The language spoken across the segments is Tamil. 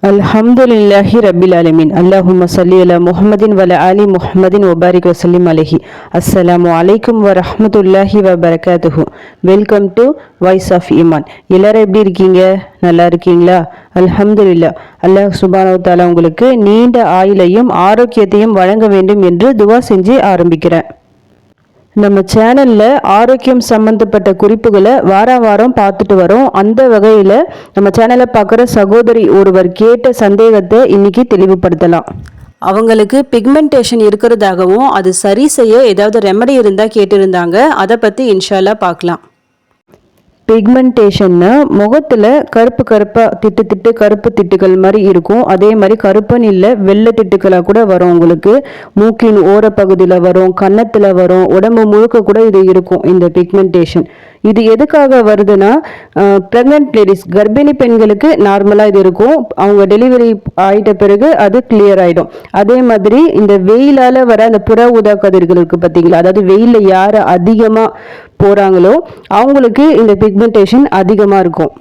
அல்ஹம்துலில்லாஹி ரப்பில் ஆலமீன். அல்லாஹும்ம ஸல்லி அலா முஹம்மதின் வ அலா ஆலி முஹம்மதின் வ பாரிக் வஸல்லிம் அலைஹி. அஸ்ஸலாமு அலைக்கும் வ ரஹ்மத்துல்லாஹி வ பரகாத்துஹு. வெல்கம் டு வாய்ஸ் ஆஃப் ஈமான். எல்லாரும் எப்படி இருக்கீங்க? நல்லா இருக்கீங்களா? அல்ஹம்துலில்லாஹ். அல்லாஹ் சுப்ஹானஹு வ தஆலா உங்களுக்கு நீண்ட ஆயுளையும் ஆரோக்கியத்தையும் வழங்க வேண்டும் என்று துவா செஞ்சு ஆரம்பிக்கிறேன். நம்ம சேனல்ல ஆரோக்கியம் சம்பந்தப்பட்ட குறிப்புகளை வாரம் பார்த்துட்டு வரோம். அந்த வகையில் நம்ம சேனலை பார்க்குற சகோதரி ஒருவர் கேட்ட சந்தேகத்தை இன்னைக்கு தெளிவுபடுத்தலாம். அவங்களுக்கு பிக்மெண்டேஷன் இருக்கிறதாகவும் அது சரி செய்ய ஏதாவது ரெமெடி இருந்தால் கேட்டிருந்தாங்க. அதை பற்றி இன்ஷால்லா பார்க்கலாம். பிக்மெண்டேஷன்னா முகத்தில் கருப்பாக திட்டு கருப்பு திட்டுகள் மாதிரி இருக்கும். அதே மாதிரி கருப்புன்னு இல்லை, வெள்ளை திட்டுக்களாக கூட வரும். உங்களுக்கு மூக்கின் ஓரப்பகுதியில் வரும், கன்னத்தில் வரும், உடம்பு முழுக்க கூட இது இருக்கும். இந்த பிக்மெண்டேஷன் இது எதுக்காக வருதுன்னா, ப்ரெக்னென்ட் லேடிஸ் கர்ப்பிணி பெண்களுக்கு நார்மலாக இது இருக்கும். அவங்க டெலிவரி ஆகிட்ட பிறகு அது கிளியர் ஆகிடும். அதே மாதிரி இந்த வெயிலால் வர அந்த புற ஊதா கதிர்கள் இருக்குது பார்த்தீங்களா, அதாவது வெயிலில் யார் அதிகமாக போகிறாங்களோ அவங்களுக்கு இந்த பிக்மெண்டேஷன் அதிகமாக இருக்கும்.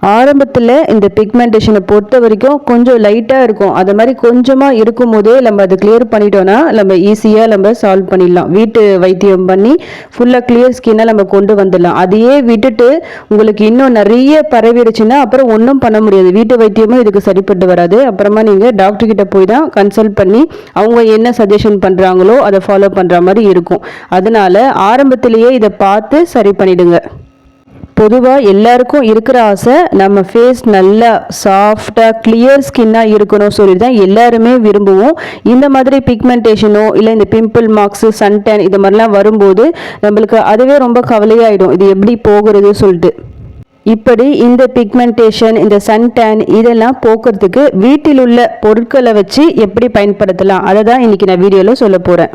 ஆரம்பத்தில் இந்த பிக்மெண்டேஷனை பொறுத்த வரைக்கும் கொஞ்சம் லைட்டாக இருக்கும். அது மாதிரி கொஞ்சமாக இருக்கும் போதே நம்ம அதை கிளியர் பண்ணிட்டோன்னா நம்ம ஈஸியாக நம்ம சால்வ் பண்ணிடலாம். வீட்டு வைத்தியம் பண்ணி ஃபுல்லாக கிளியர் ஸ்கின்னாக நம்ம கொண்டு வந்துடலாம். அதையே விட்டுட்டு உங்களுக்கு இன்னும் நிறைய பரவிடுச்சுன்னா அப்புறம் ஒன்றும் பண்ண முடியாது. வீட்டு வைத்தியமும் இதுக்கு சரிப்பட்டு வராது. அப்புறமா நீங்கள் டாக்டர்கிட்ட போய் தான் கன்சல்ட் பண்ணி அவங்க என்ன சஜஷன் பண்ணுறாங்களோ அதை ஃபாலோ பண்ணுற மாதிரி இருக்கும். அதனால ஆரம்பத்திலேயே இதை பார்த்து சரி பண்ணிடுங்க. பொதுவாக எல்லாருக்கும் இருக்கிற ஆசை நம்ம ஃபேஸ் நல்லா சாஃப்டாக கிளியர் ஸ்கின்னாக இருக்கணும் சொல்லி தான் எல்லாருமே விரும்புவோம். இந்த மாதிரி பிக்மெண்டேஷனோ இல்லை இந்த பிம்பிள் மார்க்ஸு, சன்டேன் இது மாதிரிலாம் வரும்போது நம்மளுக்கு அதுவே ரொம்ப கவலையாயிடும், இது எப்படி போகிறது சொல்லிட்டு. இப்படி இந்த பிக்மெண்டேஷன், இந்த சன்டேன் இதெல்லாம் போக்குறதுக்கு வீட்டில் உள்ள பொருட்களை வச்சு எப்படி பயன்படுத்தலாம் அதை தான் இன்னைக்கு நான் வீடியோவில் சொல்ல போகிறேன்.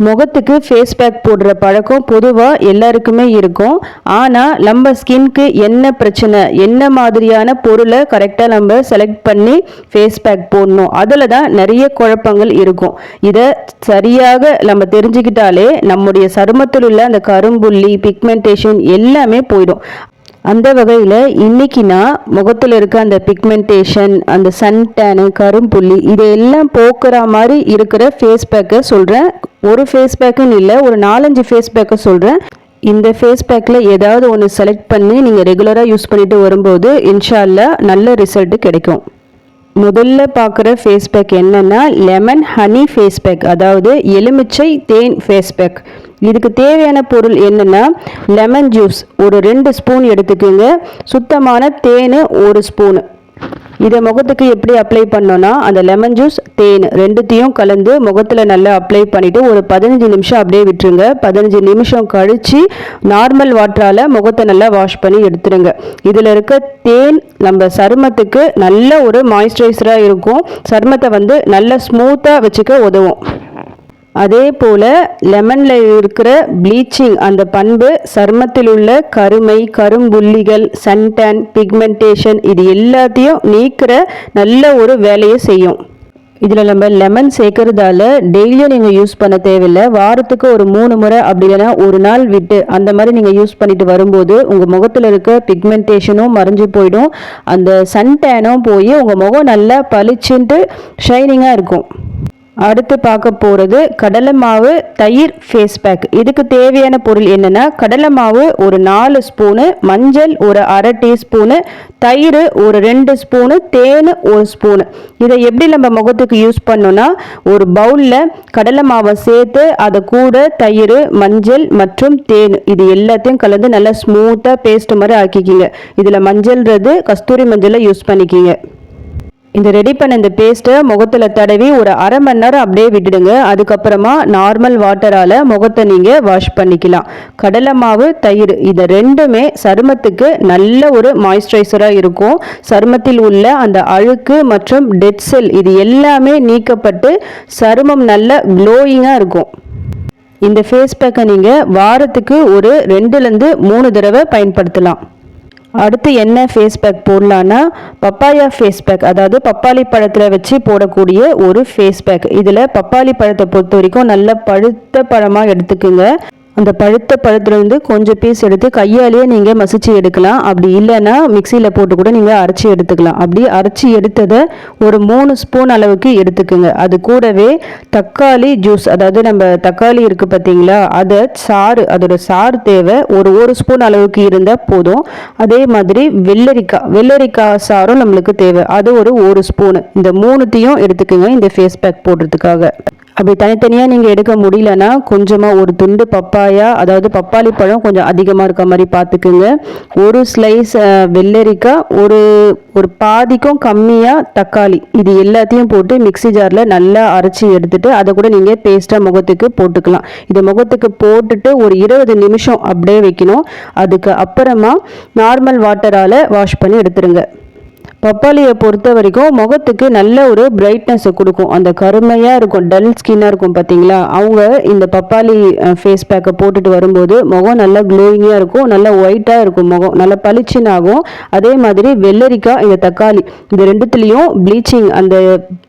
முகத்துக்கு ஃபேஸ் பேக் போடுற பழக்கம் பொதுவாக எல்லாருக்குமே இருக்கும். ஆனால் நம்ம ஸ்கின்க்கு என்ன பிரச்சனை, என்ன மாதிரியான பொருளை கரெக்டாக நம்ம செலக்ட் பண்ணி ஃபேஸ் பேக் போடணும், அதில் தான் நிறைய குழப்பங்கள் இருக்கும். இதை சரியாக நம்ம தெரிஞ்சுக்கிட்டாலே நம்முடைய சருமத்தில் உள்ள அந்த கரும்புள்ளி, பிக்மெண்டேஷன் எல்லாமே போயிடும். அந்த வகையில் இன்னைக்கு நான் முகத்தில் இருக்க அந்த பிக்மெண்டேஷன், அந்த சன்டேனு, கரும்புள்ளி இதையெல்லாம் போக்குற மாதிரி இருக்கிற ஃபேஸ் பேக்கை சொல்கிறேன். ஒரு ஃபேஸ் பேக்குன்னு இல்லை, ஒரு 4-5 ஃபேஸ் பேக்கை சொல்கிறேன். இந்த ஃபேஸ் பேக்கில் ஏதாவது ஒன்று செலக்ட் பண்ணி நீங்கள் ரெகுலராக யூஸ் பண்ணிட்டு வரும்போது இன்ஷா அல்லாஹ் நல்ல ரிசல்ட் கிடைக்கும். முதல்ல பார்க்குற ஃபேஸ் பேக் என்னன்னா லெமன் ஹனி ஃபேஸ் பேக், அதாவது எலுமிச்சை தேன் ஃபேஸ் பேக். இதுக்கு தேவையான பொருள் என்னென்னா லெமன் ஜூஸ் ஒரு 2 ஸ்பூன் எடுத்துக்கோங்க, சுத்தமான தேன் 1 ஸ்பூனு. இதை முகத்துக்கு எப்படி அப்ளை பண்ணோன்னா அந்த லெமன் ஜூஸ், தேன் ரெண்டுத்தையும் கலந்து முகத்தில் நல்லா அப்ளை பண்ணிவிட்டு ஒரு 15 நிமிஷம் அப்படியே விட்டுருங்க. 15 நிமிஷம் கழித்து நார்மல் வாட்டரால் முகத்தை நல்லா வாஷ் பண்ணி எடுத்துருங்க. இதில் இருக்க தேன் நம்ம சருமத்துக்கு நல்ல ஒரு மாய்ஸ்சரைசராக இருக்கும். சருமத்தை நல்லா ஸ்மூத்தாக வச்சுக்க உதவும். அதே போல் லெமனில் இருக்கிற ப்ளீச்சிங் அந்த பண்பு சருமத்தில் உள்ள கருமை, கரும்புள்ளிகள், சன்டேன், பிக்மெண்டேஷன் இது எல்லாத்தையும் நீக்கிற நல்ல ஒரு வேலையை செய்யும். இதில் நம்ம லெமன் சேர்க்கறதால டெய்லியும் நீங்கள் யூஸ் பண்ண தேவையில்லை. வாரத்துக்கு ஒரு 3 முறை அப்படி இல்லைன்னா ஒரு நாள் விட்டு அந்த மாதிரி நீங்கள் யூஸ் பண்ணிட்டு வரும்போது உங்கள் முகத்தில் இருக்க பிக்மெண்டேஷனும் மறைஞ்சு போயிடும், அந்த சன்டேனும் போய் உங்கள் முகம் நல்லா பளிச்சுட்டு ஷைனிங்காக இருக்கும். அடுத்து பார்க்க போகிறது கடலை மாவு தயிர் ஃபேஸ் பேக். இதுக்கு தேவையான பொருள் என்னென்னா கடலை மாவு ஒரு 4 ஸ்பூனு, மஞ்சள் ஒரு அரை டீஸ்பூனு, தயிர் ஒரு 2 ஸ்பூனு, தேன் 1 ஸ்பூனு. இதை எப்படி நம்ம முகத்துக்கு யூஸ் பண்ணோன்னா ஒரு பவுலில் கடலை மாவை சேர்த்து அதை கூட தயிர், மஞ்சள் மற்றும் தேன் இது எல்லாத்தையும் கலந்து நல்லா ஸ்மூத்தாக பேஸ்ட் மாதிரி ஆக்கிக்கிங்க. இதில் மஞ்சள்ன்றது கஸ்தூரி மஞ்சளை யூஸ் பண்ணிக்கிங்க. இந்த ரெடி பண்ண இந்த பேஸ்ட்டை முகத்தில் தடவி ஒரு அரை மணி நேரம் அப்படியே விட்டுடுங்க. அதுக்கப்புறமா நார்மல் வாட்டரால் முகத்தை நீங்கள் வாஷ் பண்ணிக்கலாம். கடலை மாவு, தயிர் இது ரெண்டுமே சருமத்துக்கு நல்ல ஒரு மாய்ஸ்சரைசராக இருக்கும். சருமத்தில் உள்ள அந்த அழுக்கு மற்றும் டெட் செல் இது எல்லாமே நீக்கப்பட்டு சருமம் நல்ல க்ளோயிங்காக இருக்கும். இந்த ஃபேஸ் பேக்கை நீங்கள் வாரத்துக்கு ஒரு 2-3 தடவை பயன்படுத்தலாம். அடுத்து என்ன ஃபேஸ் பேக் போடலான்னா பப்பாயா ஃபேஸ் பேக், அதாவது பப்பாளி பழத்தில் வச்சு போடக்கூடிய ஒரு ஃபேஸ் பேக். இதில் பப்பாளி பழத்தை பொறுத்த வரைக்கும் நல்ல பழுத்த பழமாக எடுத்துக்குங்க. அந்த பழுத்த பழத்துலேருந்து கொஞ்சம் பீஸ் எடுத்து கையாலேயே நீங்கள் மசிச்சு எடுக்கலாம். அப்படி இல்லைன்னா மிக்சியில் போட்டு கூட நீங்கள் அரைச்சி எடுத்துக்கலாம். அப்படி அரைச்சி எடுத்ததை ஒரு 3 ஸ்பூன் அளவுக்கு எடுத்துக்குங்க. அது கூடவே தக்காளி ஜூஸ், அதாவது நம்ம தக்காளி இருக்குது பார்த்தீங்களா, அதை சாறு, அதோட சாறு தேவை ஒரு ஸ்பூன் அளவுக்கு இருந்தால் போதும். அதே மாதிரி வெள்ளரிக்காய் சாறும் நம்மளுக்கு தேவை, அது ஒரு ஸ்பூனு. இந்த 3த்தையும் எடுத்துக்குங்க இந்த ஃபேஸ் பேக் போடுறதுக்காக. அப்படி தனித்தனியாக நீங்கள் எடுக்க முடியலன்னா கொஞ்சமாக ஒரு துண்டு பப்பாயா, அதாவது பப்பாளி பழம் கொஞ்சம் அதிகமாக இருக்க மாதிரி பார்த்துக்குங்க. ஒரு ஸ்லைஸ் வெள்ளரிக்காய், ஒரு பாதிக்கும் கம்மியாக தக்காளி, இது எல்லாத்தையும் போட்டு மிக்சி ஜாரில் நல்லா அரைச்சி எடுத்துட்டு அதை கூட நீங்கள் பேஸ்ட்டாக முகத்துக்கு போட்டுக்கலாம். இதை முகத்துக்கு போட்டுட்டு ஒரு 20 நிமிஷம் அப்படியே வைக்கணும். அதுக்கு அப்புறமா நார்மல் வாட்டரால் வாஷ் பண்ணி எடுத்துருங்க. பப்பாளியை பொறுத்த வரைக்கும் முகத்துக்கு நல்ல ஒரு பிரைட்னஸை கொடுக்கும். அந்த கருமையாக இருக்கும், டல் ஸ்கின்னாக இருக்கும் பார்த்தீங்களா, அவங்க இந்த பப்பாளி ஃபேஸ் பேக்கை போட்டுட்டு வரும்போது முகம் நல்லா க்ளோயிங்காக இருக்கும், நல்லா ஒயிட்டாக இருக்கும், முகம் நல்லா பளிச்சுன்னு ஆகும். அதே மாதிரி வெள்ளரிக்காய், இந்த தக்காளி, இந்த ரெண்டுத்துலேயும் ப்ளீச்சிங் அந்த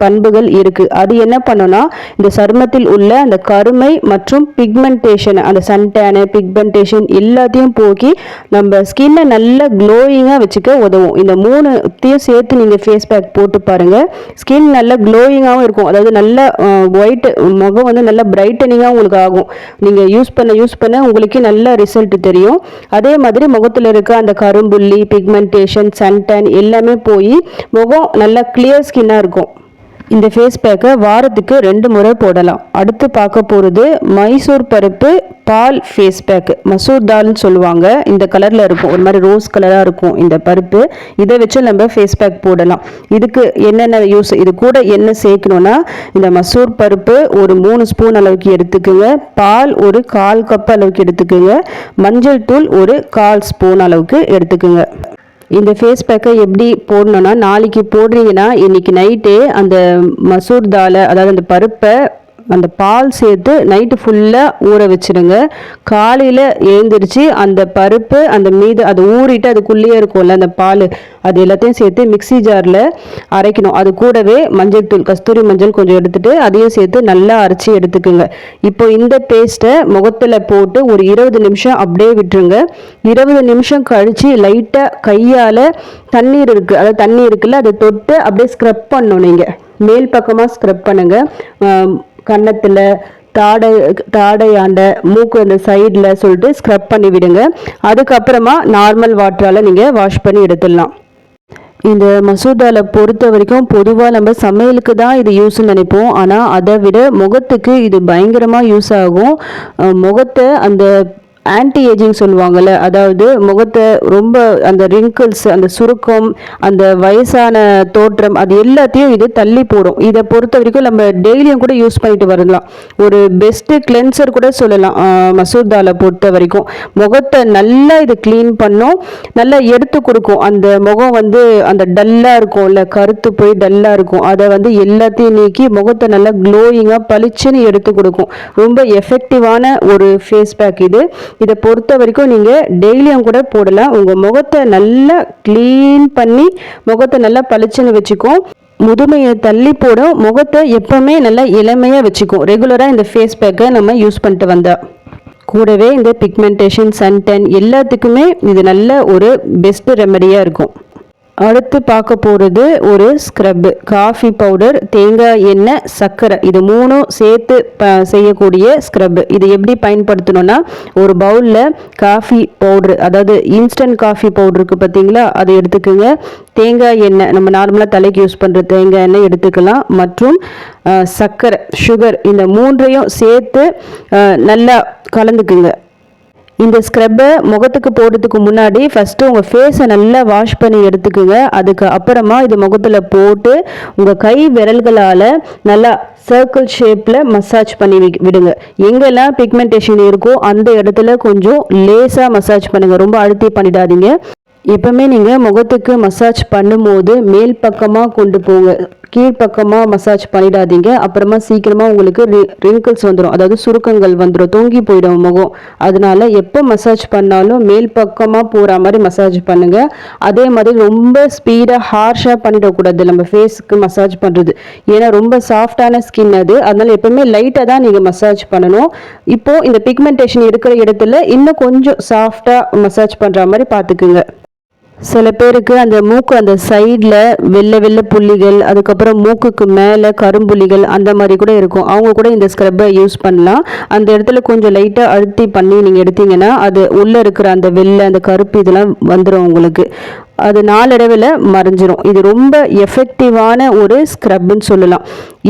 பண்புகள் இருக்குது. அது என்ன பண்ணோன்னா இந்த சருமத்தில் உள்ள அந்த கருமை மற்றும் பிக்மெண்டேஷன், அந்த சன்டேனு பிக்மெண்டேஷன் எல்லாத்தையும் போக்கி நம்ம ஸ்கின்னை நல்லா க்ளோயிங்காக வச்சுக்க உதவும். இந்த 3த்தையும் சேர்த்து நீங்கள் ஃபேஸ் பேக் போட்டு பாருங்கள். ஸ்கின் நல்லா க்ளோயிங்காகவும் இருக்கும், அதாவது நல்ல ஒயிட், முகம் வந்து நல்லா பிரைட்டனிங்காக உங்களுக்கு ஆகும். நீங்கள் யூஸ் பண்ண உங்களுக்கு நல்ல ரிசல்ட் தெரியும். அதே மாதிரி முகத்தில் இருக்க அந்த கரும்புள்ளி, பிக்மெண்டேஷன், சன்டன் எல்லாமே போய் முகம் நல்லா கிளியர் ஸ்கின்னாக இருக்கும். இந்த ஃபேஸ் பேக்கை வாரத்துக்கு 2 முறை போடலாம். அடுத்து பார்க்க போகிறது மைசூர் பருப்பு பால் ஃபேஸ் பேக். மசூர் தால்னு சொல்லுவாங்க, இந்த கலரில் இருக்கும், ஒரு மாதிரி ரோஸ் கலராக இருக்கும் இந்த பருப்பு. இதை வச்சு நம்ம ஃபேஸ் பேக் போடலாம். இதுக்கு என்னென்ன யூஸ், இது கூட என்ன சேர்க்கணும்னா இந்த மசூர் பருப்பு ஒரு 3 ஸ்பூன் அளவுக்கு எடுத்துக்குங்க, பால் ஒரு 1/4 கப் அளவுக்கு எடுத்துக்குங்க, மஞ்சள் தூள் ஒரு 1/4 ஸ்பூன் அளவுக்கு எடுத்துக்குங்க. இந்த ஃபேஸ் பேக்கை எப்படி போடணுன்னா, நாளைக்கு போடுறீங்கன்னா இன்றைக்கி நைட்டே அந்த மசூர் தாலை, அதாவது அந்த பருப்பை அந்த பால் சேர்த்து நைட்டு ஃபுல்லாக ஊற வச்சுடுங்க. காலையில் எழுந்திரிச்சு அந்த பருப்பு அந்த மீது அது ஊறிட்டு அதுக்குள்ளேயே இருக்கும்ல அந்த பால், அது எல்லாத்தையும் சேர்த்து மிக்சி ஜாரில் அரைக்கணும். அது கூடவே மஞ்சள் தூள், கஸ்தூரி மஞ்சள் கொஞ்சம் எடுத்துகிட்டு அதையும் சேர்த்து நல்லா அரைச்சி எடுத்துக்குங்க. இப்போ இந்த பேஸ்ட்டை முகத்தில் போட்டு ஒரு 20 நிமிஷம் அப்படியே விட்டுருங்க. 20 நிமிஷம் கழித்து லைட்டாக கையால் தண்ணீர் இருக்குது, அதாவது தண்ணி இருக்குல்ல, அதை தொட்டு அப்படியே ஸ்க்ரப் பண்ணணும். நீங்கள் மேல் பக்கமாக ஸ்க்ரப் பண்ணுங்கள். கன்னத்தில், தாடையாண்ட, மூக்கு அந்த சைடில் சொல்லிட்டு ஸ்க்ரப் பண்ணி விடுங்க. அதுக்கப்புறமா நார்மல் வாட்டரால் நீங்கள் வாஷ் பண்ணி எடுத்துடலாம். இந்த மசூர் பொறுத்த வரைக்கும் பொதுவாக நம்ம சமையலுக்கு தான் இது யூஸ்ன்னு நினைப்போம். ஆனால் அதை விட முகத்துக்கு இது பயங்கரமாக யூஸ் ஆகும். முகத்தை அந்த ஆன்டி ஏஜிங் சொல்லுவாங்கள்ல, அதாவது முகத்தை ரொம்ப அந்த ரிங்கிள்ஸ், அந்த சுருக்கம், அந்த வயசான தோற்றம், அது எல்லாத்தையும் இது தள்ளி போடும். இதை பொறுத்த வரைக்கும் நம்ம டெய்லியும் கூட யூஸ் பண்ணிட்டு வரலாம். ஒரு பெஸ்ட்டு கிளென்சர் கூட சொல்லலாம் மசூர் தாலை பொறுத்த வரைக்கும். முகத்தை நல்லா இது க்ளீன் பண்ணும், நல்லா எடுத்து கொடுக்கும். அந்த முகம் வந்து அந்த டல்லாக இருக்கும்ல, கருத்து போய் டல்லாக இருக்கும், அதை வந்து எல்லாத்தையும் நீக்கி முகத்தை நல்லா க்ளோயிங்காக பளிச்சுன்னு எடுத்து கொடுக்கும். ரொம்ப எஃபெக்டிவான ஒரு ஃபேஸ் பேக் இது. இதை பொறுத்த வரைக்கும் நீங்கள் டெய்லியும் கூட போடலாம். உங்கள் முகத்தை நல்லா க்ளீன் பண்ணி முகத்தை நல்லா பளிச்சுன்னு வச்சுக்கும். முதுமையை தள்ளி போடும், முகத்தை எப்பவுமே நல்லா இளமையாக வச்சுக்கும். ரெகுலராக இந்த ஃபேஸ் பேக்கை நம்ம யூஸ் பண்ணிட்டு வந்தா. கூடவே இந்த பிக்மெண்டேஷன், சன்டன் எல்லாத்துக்குமே இது நல்ல ஒரு பெஸ்ட் ரெமடியாக இருக்கும். அடுத்து பார்க்க போகிறது ஒரு ஸ்க்ரப்பு. காஃபி பவுடர், தேங்காய் எண்ணெய், சர்க்கரை, இது 3ம் சேர்த்து செய்யக்கூடிய ஸ்க்ரப்பு. இது எப்படி பயன்படுத்தணும்னா, ஒரு பவுலில் காஃபி பவுட்ரு, அதாவது இன்ஸ்டன்ட் காஃபி பவுட்ருக்கு பார்த்தீங்களா, அதை எடுத்துக்கோங்க. தேங்காய் எண்ணெய், நம்ம நார்மலாக தலைக்கு யூஸ் பண்ணுற தேங்காய் எண்ணெய் எடுத்துக்கலாம். மற்றும் சர்க்கரை, சுகர், இந்த 3ஐயும் சேர்த்து நல்லா கலந்துக்குங்க. இந்த ஸ்க்ரப்பை முகத்துக்கு போடுறதுக்கு முன்னாடி ஃபஸ்ட்டு உங்கள் ஃபேஸை நல்லா வாஷ் பண்ணி எடுத்துக்குங்க. அதுக்கு அப்புறமா இது முகத்தில் போட்டு உங்கள் கை விரல்களால் நல்லா சர்க்கிள் ஷேப்பில் மசாஜ் பண்ணி விடுங்க. எங்கெல்லாம் பிக்மெண்டேஷன் இருக்கோ அந்த இடத்துல கொஞ்சம் லேசாக மசாஜ் பண்ணுங்கள், ரொம்ப அழுத்தி பண்ணிடாதீங்க. எப்பவுமே நீங்கள் முகத்துக்கு மசாஜ் பண்ணும்போது மேல் பக்கமாக கொண்டு போங்க, கீழ்ப்பக்கமாக மசாஜ் பண்ணிடாதீங்க. அப்புறமா சீக்கிரமாக உங்களுக்கு ரிங்கிள்ஸ் வந்துடும், அதாவது சுருக்கங்கள் வந்துடும், தொங்கி போயிடும் முகம். அதனால எப்போ மசாஜ் பண்ணாலும் மேல் பக்கமாக போகிற மாதிரி மசாஜ் பண்ணுங்க. அதே மாதிரி ரொம்ப ஸ்பீடாக ஹார்ஷாக பண்ணிடக்கூடாது நம்ம ஃபேஸுக்கு மசாஜ் பண்ணுறது. ஏன்னா ரொம்ப சாஃப்டான ஸ்கின் அது. அதனால எப்பவுமே லைட்டாக தான் நீங்கள் மசாஜ் பண்ணணும். இப்போ இந்த பிக்மெண்டேஷன் இருக்கிற இடத்துல இன்னும் கொஞ்சம் சாஃப்டாக மசாஜ் பண்ணுற மாதிரி பார்த்துக்குங்க. சில பேருக்கு அந்த மூக்கு அந்த சைடில் வெள்ளை வெள்ளை புள்ளிகள், அதுக்கப்புறம் மூக்குக்கு மேலே கரும்புள்ளிகள் அந்த மாதிரி கூட இருக்கும். அவங்க கூட இந்த ஸ்க்ரப்பை யூஸ் பண்ணலாம். அந்த இடத்துல கொஞ்சம் லைட்டாக அழுத்தி பண்ணி நீங்கள் எடுத்தீங்கன்னா அது உள்ளே இருக்கிற அந்த வெள்ளை அந்த கருப்பு இதெல்லாம் வந்துடும் உங்களுக்கு. அது நாளடைவில் மறைஞ்சிரும். இது ரொம்ப எஃபெக்டிவான ஒரு ஸ்க்ரப்னு சொல்லலாம்.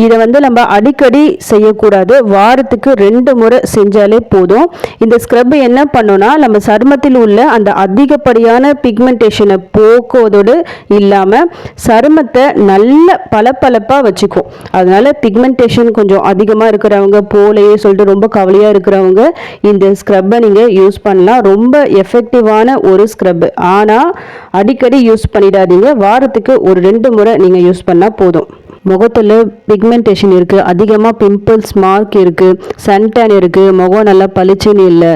இதை நம்ம அடிக்கடி செய்யக்கூடாது, வாரத்துக்கு 2 முறை செஞ்சாலே போதும். இந்த ஸ்க்ரப் என்ன பண்ணோன்னா நம்ம சருமத்தில் உள்ள அந்த அதிகப்படியான பிக்மெண்டேஷனை போக்குவதோடு இல்லாமல் சருமத்தை நல்ல பளபளப்பாக வச்சுக்கும். அதனால பிக்மெண்டேஷன் கொஞ்சம் அதிகமாக இருக்கிறவங்க, போலையே சொல்லிட்டு ரொம்ப கவலையாக இருக்கிறவங்க இந்த ஸ்க்ரப்பை நீங்கள் யூஸ் பண்ணலாம். ரொம்ப எஃபெக்டிவான ஒரு ஸ்க்ரப். ஆனால் அடிக்கடி யூஸ் பண்ணிடாதீங்க, வாரத்துக்கு ஒரு 2 முறை நீங்கள் யூஸ் பண்ணால் போதும். முகத்தில் பிக்மெண்டேஷன் இருக்குது, அதிகமாக பிம்பிள்ஸ் மார்க் இருக்குது, சன்டேன் இருக்குது, முகம் நல்லா பளிச்சுன்னு இல்லை,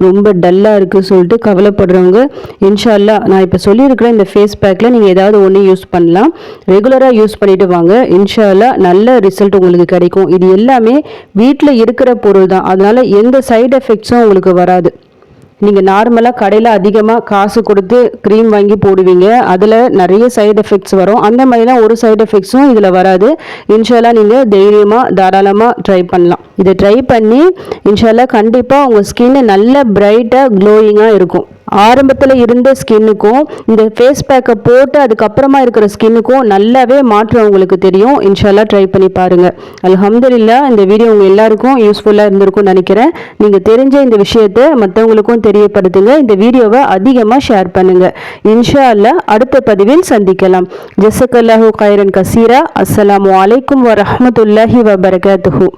ரொம்ப டல்லாக இருக்குது சொல்லிட்டு கவலைப்படுறவங்க இன்ஷா அல்லாஹ் நான் இப்போ சொல்லியிருக்கிற இந்த ஃபேஸ் பேக்கில் நீங்கள் ஏதாவது ஒன்று யூஸ் பண்ணலாம். ரெகுலராக யூஸ் பண்ணிட்டு வாங்க, இன்ஷா அல்லாஹ் நல்ல ரிசல்ட் உங்களுக்கு கிடைக்கும். இது எல்லாமே வீட்டில் இருக்கிற பொருள் தான், அதனால் எந்த சைடு எஃபெக்ட்ஸும் உங்களுக்கு வராது. நீங்கள் நார்மலாக கடையில் அதிகமாக காசு கொடுத்து க்ரீம் வாங்கி போடுவீங்க, அதில் நிறைய சைடு எஃபெக்ட்ஸ் வரும். அந்த மாதிரிலாம் ஒரு சைடு எஃபெக்ட்ஸும் இதில் வராது. இன்ஷால்லா நீங்கள் தைரியமாக தாராளமாக ட்ரை பண்ணலாம். இதை ட்ரை பண்ணி இன்ஷால்லா கண்டிப்பாக உங்கள் ஸ்கின்னு நல்ல பிரைட்டாக க்ளோயிங்காக இருக்கும். ஆரம்பத்தில் இருந்த ஸ்கின்னுக்கும் இந்த ஃபேஸ் பேக்கை போட்டு அதுக்கப்புறமா இருக்கிற ஸ்கின்னுக்கும் நல்லாவே மாற்றம் உங்களுக்கு தெரியும். இன்ஷால்லா ட்ரை பண்ணி பாருங்கள். அல்ஹம்துலில்லாஹ் இந்த வீடியோ உங்கள் எல்லாருக்கும் யூஸ்ஃபுல்லாக இருந்திருக்கும்னு நினைக்கிறேன். நீங்கள் தெரிஞ்ச இந்த விஷயத்தை மற்றவங்களுக்கும் தெரியப்படுத்துங்க. இந்த வீடியோவை அதிகமாக ஷேர் பண்ணுங்கள். இன்ஷா அல்லாஹ் அடுத்த பதிவில் சந்திக்கலாம். ஜஸக்கல்லாஹு கைரன் கசீரா. அஸ்ஸலாமு அலைக்கும் வரஹ்மத்துல்லாஹி வபரகாத்துஹு.